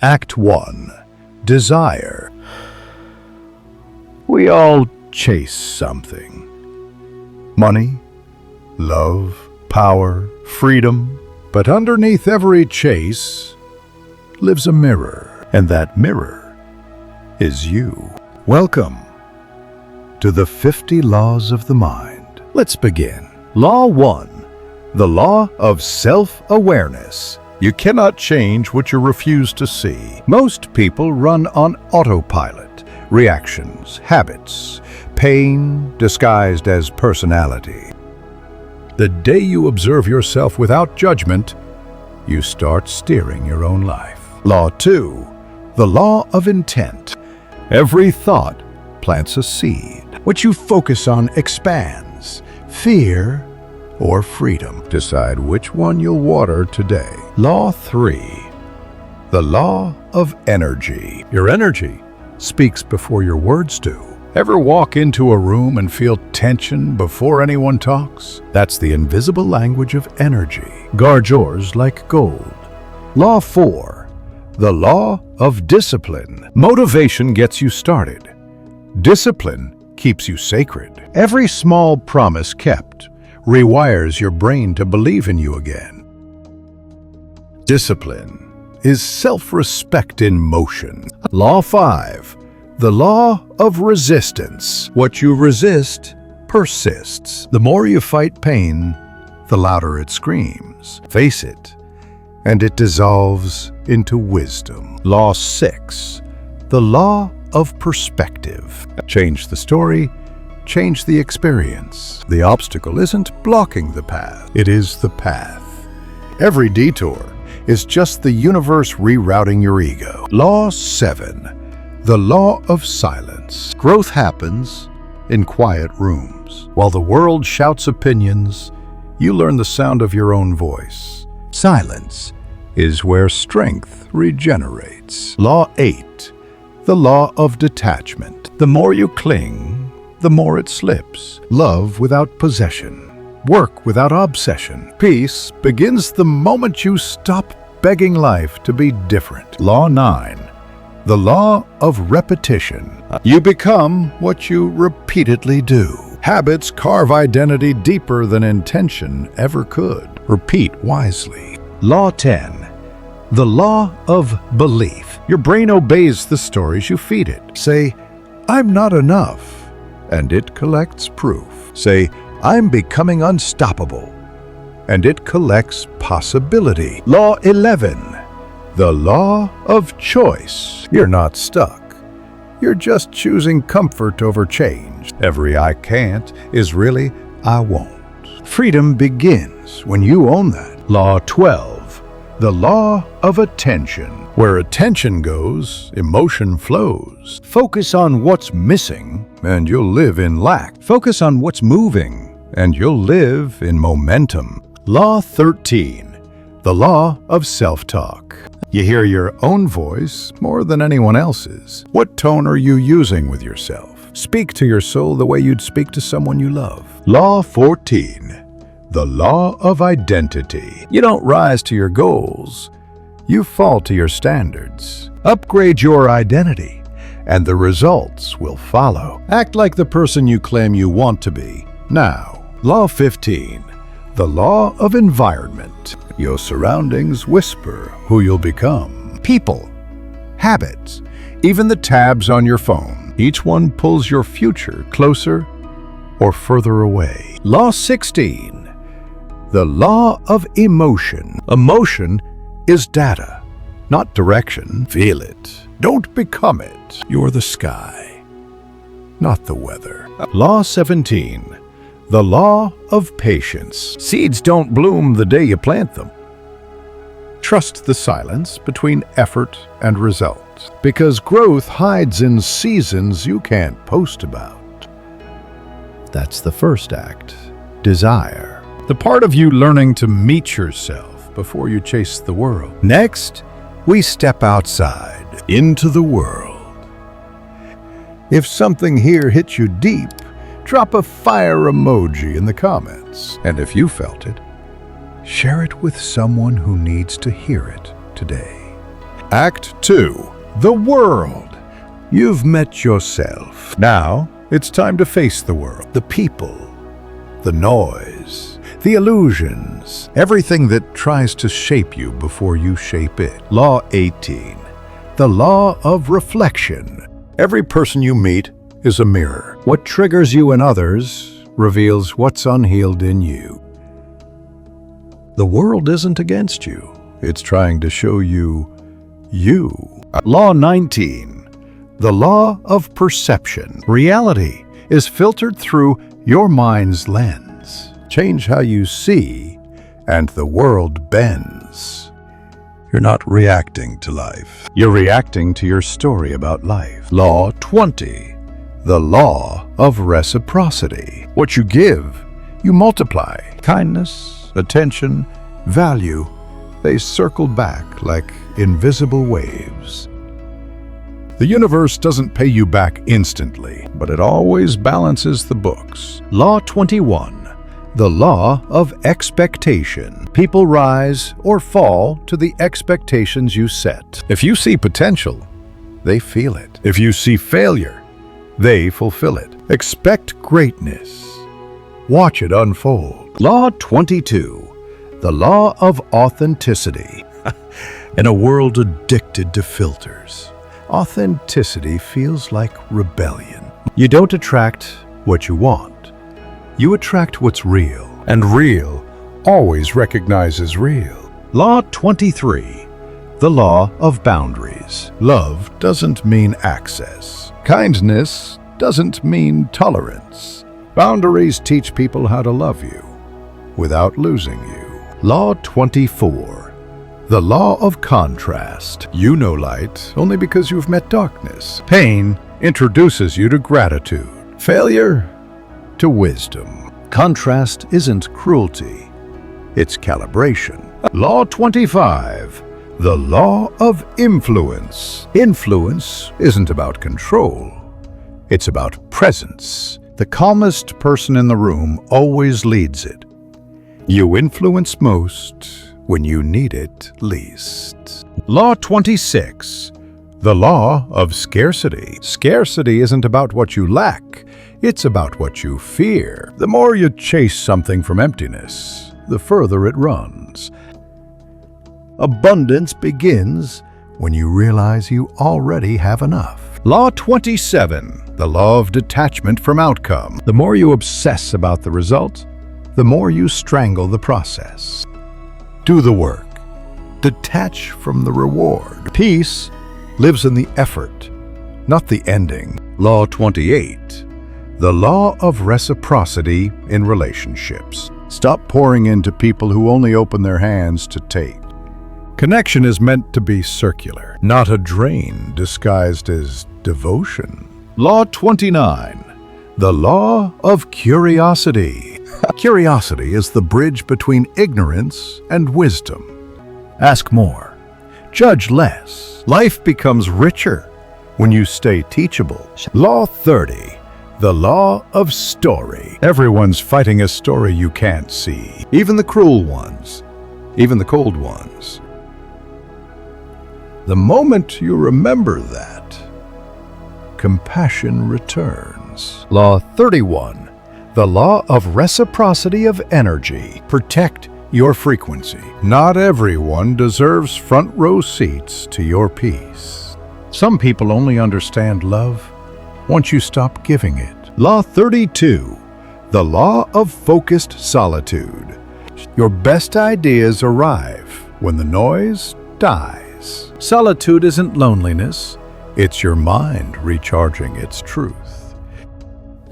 Act 1. Desire. We all chase something. Money, love, power, freedom. But underneath every chase lives a mirror, and that mirror is you. Welcome to the 50 Laws of the Mind. Let's begin. Law 1. The law of self-awareness. You cannot change what you refuse to see. Most people run on autopilot. Reactions, habits, pain disguised as personality. The day you observe yourself without judgment, you start steering your own life. Law 2. The law of intent. Every thought plants a seed. What you focus on expands. Fear or freedom. Decide which one you'll water today. Law 3. The law of energy. Your energy speaks before your words do. Ever walk into a room and feel tension before anyone talks? That's the invisible language of energy. Guard yours like gold. Law 4. The law of discipline. Motivation gets you started. Discipline keeps you sacred. Every small promise kept rewires your brain to believe in you again. Discipline is self-respect in motion. Law 5. The law of resistance. What you resist persists. The more you fight pain, the louder it screams. Face it, and it dissolves into wisdom. Law 6. The law of perspective. Change the story, change the experience. The obstacle isn't blocking the path, it is the path. Every detour is just the universe rerouting your ego. Law 7. The law of silence. Growth happens in quiet rooms. While the world shouts opinions, you learn the sound of your own voice. Silence is where strength regenerates. Law 8. The law of detachment. The more you cling, the more it slips. Love without possession. Work without obsession. Peace begins the moment you stop begging life to be different. Law 9. The law of repetition. You become what you repeatedly do. Habits carve identity deeper than intention ever could. Repeat wisely. Law 10. The law of belief. Your brain obeys the stories you feed it. Say, "I'm not enough," and it collects proof. Say, "I'm becoming unstoppable," and it collects possibility. Law 11. The law of choice. You're not stuck. You're just choosing comfort over change. Every "I can't" is really "I won't." Freedom begins when you own that. Law 12. The law of attention. Where attention goes, emotion flows. Focus on what's missing, and you'll live in lack. Focus on what's moving, and you'll live in momentum. Law 13. The law of self-talk. You hear your own voice more than anyone else's. What tone are you using with yourself? Speak to your soul the way you'd speak to someone you love. Law 14. The law of identity. You don't rise to your goals. You fall to your standards. Upgrade your identity, and the results will follow. Act like the person you claim you want to be now. Law 15. The law of environment. Your surroundings whisper who you'll become. People, habits, even the tabs on your phone. Each one pulls your future closer or further away. Law 16. The law of emotion. Emotion is data, not direction. Feel it. Don't become it. You're the sky, not the weather. Law 17. The law of patience. Seeds don't bloom the day you plant them. Trust the silence between effort and result, because growth hides in seasons you can't post about. That's the first act. Desire. The part of you learning to meet yourself before you chase the world. Next, we step outside, into the world. If something here hits you deep, drop a fire emoji in the comments. And if you felt it, share it with someone who needs to hear it today. Act 2. The world. You've met yourself. Now, it's time to face the world. The people, the noise, the illusions, everything that tries to shape you before you shape it. Law 18. The law of reflection. Every person you meet is a mirror. What triggers you in others reveals what's unhealed in you. The world isn't against you. It's trying to show you you. Law 19. The law of perception. Reality is filtered through your mind's lens. Change how you see, and the world bends. You're not reacting to life. You're reacting to your story about life. Law 20. The law of reciprocity. What you give, you multiply. Kindness, attention, value, they circle back like invisible waves. The universe doesn't pay you back instantly, but it always balances the books. Law 21. The law of expectation. People rise or fall to the expectations you set. If you see potential, they feel it. If you see failure, they fulfill it. Expect greatness. Watch it unfold. Law 22. The law of authenticity. In a world addicted to filters, authenticity feels like rebellion. You don't attract what you want. You attract what's real. And real always recognizes real. Law 23. The law of boundaries. Love doesn't mean access. Kindness doesn't mean tolerance. Boundaries teach people how to love you without losing you. Law 24. The law of contrast. You know light only because you've met darkness. Pain introduces you to gratitude. Failure to wisdom. Contrast isn't cruelty, it's calibration. Law 25. The law of influence. Influence isn't about control, it's about presence. The calmest person in the room always leads it. You influence most when you need it least. Law 26. The law of scarcity. Scarcity isn't about what you lack, it's about what you fear. The more you chase something from emptiness, the further it runs. Abundance begins when you realize you already have enough. Law 27. The law of detachment from outcome. The more you obsess about the result, the more you strangle the process. Do the work. Detach from the reward. Peace lives in the effort, not the ending. Law 28. The law of reciprocity in relationships. Stop pouring into people who only open their hands to take. Connection is meant to be circular, not a drain disguised as devotion. Law 29. The law of curiosity. Curiosity is the bridge between ignorance and wisdom. Ask more. Judge less. Life becomes richer when you stay teachable. Law 30. The law of story. Everyone's fighting a story you can't see. Even the cruel ones. Even the cold ones. The moment you remember that, compassion returns. Law 31. The law of reciprocity of energy. Protect your frequency. Not everyone deserves front row seats to your peace. Some people only understand love once you stop giving it. Law 32. The law of focused solitude. Your best ideas arrive when the noise dies. Solitude isn't loneliness, it's your mind recharging its truth.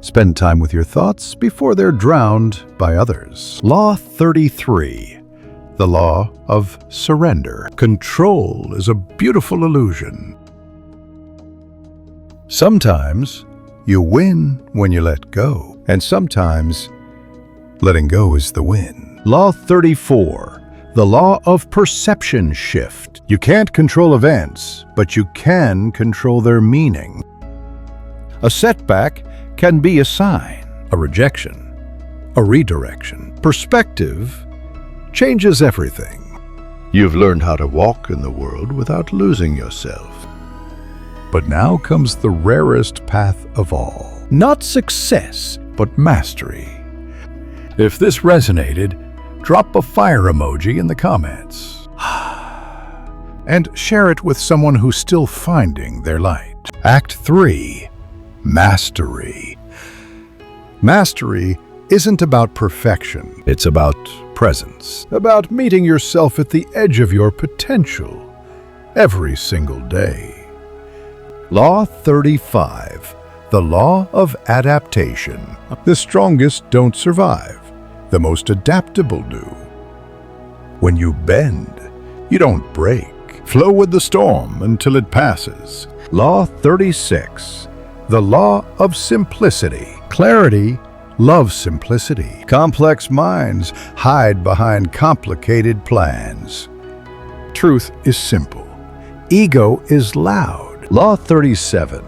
Spend time with your thoughts before they're drowned by others. Law 33. The law of surrender. Control is a beautiful illusion. Sometimes you win when you let go, and sometimes letting go is the win. Law 34. The law of perception shift. You can't control events, but you can control their meaning. A setback can be a sign, a rejection, a redirection. Perspective changes everything. You've learned how to walk in the world without losing yourself. But now comes the rarest path of all. Not success, but mastery. If this resonated, drop a fire emoji in the comments. And share it with someone who's still finding their light. Act 3. Mastery. Mastery isn't about perfection. It's about presence. About meeting yourself at the edge of your potential every single day. Law 35. The law of adaptation. The strongest don't survive. The most adaptable do. When you bend, you don't break. Flow with the storm until it passes. Law 36. The law of simplicity. Clarity loves simplicity. Complex minds hide behind complicated plans. Truth is simple. Ego is loud. Law 37.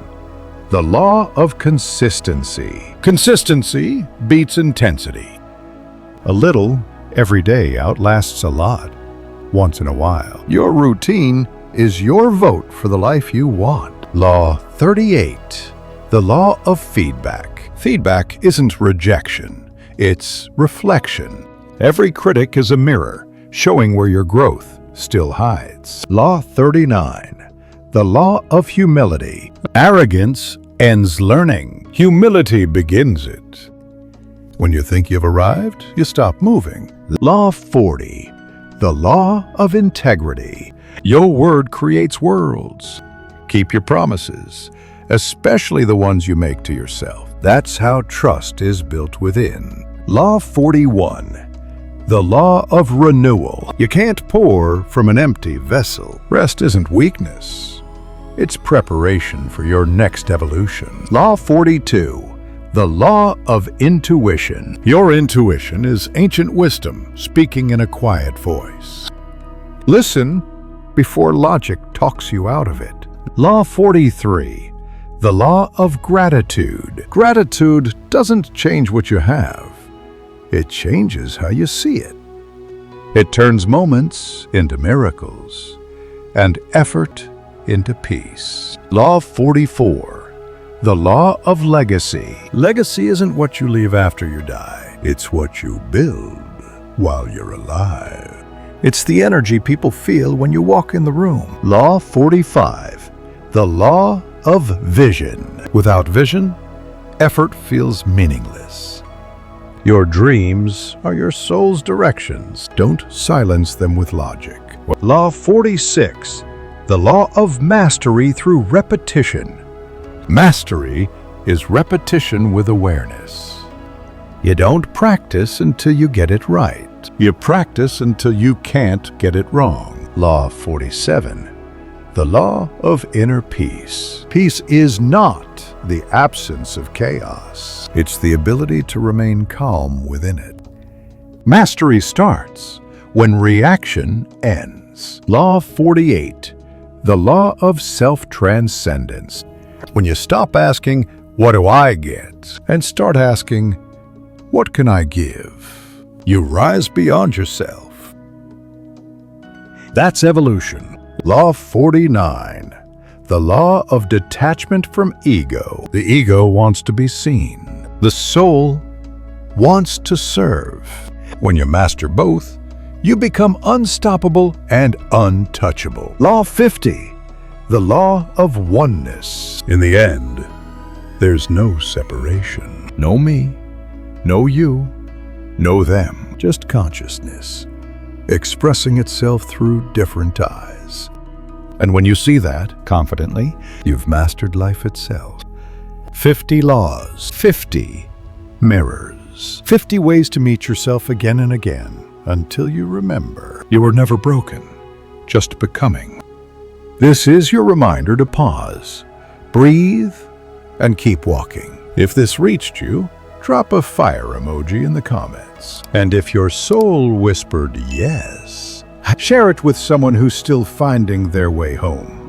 The law of consistency. Consistency beats intensity. A little every day outlasts a lot once in a while. Your routine is your vote for the life you want. Law 38. The law of feedback. Feedback isn't rejection, it's reflection. Every critic is a mirror, showing where your growth still hides. Law 39. The law of humility. Arrogance ends learning. Humility begins it. When you think you've arrived, you stop moving. Law 40. The law of integrity. Your word creates worlds. Keep your promises, especially the ones you make to yourself. That's how trust is built within. Law 41. The law of renewal. You can't pour from an empty vessel. Rest isn't weakness. It's preparation for your next evolution. Law 42. The law of intuition. Your intuition is ancient wisdom speaking in a quiet voice. Listen before logic talks you out of it. Law 43. The law of gratitude. Gratitude doesn't change what you have. It changes how you see it. It turns moments into miracles and effort into peace. Law 44. The law of legacy. Legacy isn't what you leave after you die. It's what you build while you're alive. It's the energy people feel when you walk in the room. Law 45. The law of vision. Without vision, effort feels meaningless. Your dreams are your soul's directions. Don't silence them with logic. Law 46. The law of mastery through repetition. Mastery is repetition with awareness. You don't practice until you get it right. You practice until you can't get it wrong. Law 47. The law of inner peace. Peace is not the absence of chaos. It's the ability to remain calm within it. Mastery starts when reaction ends. Law 48. The law of self-transcendence. When you stop asking, "What do I get?" and start asking, "What can I give?" you rise beyond yourself. That's evolution. Law 49. The law of detachment from ego. The ego wants to be seen. The soul wants to serve. When you master both, you become unstoppable and untouchable. Law 50. The law of oneness. In the end, there's no separation. No me, no you, no them. Just consciousness, expressing itself through different eyes. And when you see that confidently, you've mastered life itself. 50 laws, 50 mirrors, 50 ways to meet yourself again and again until you remember you were never broken, just becoming. This is your reminder to pause, breathe, and keep walking. If this reached you, drop a fire emoji in the comments. And if your soul whispered yes, share it with someone who's still finding their way home.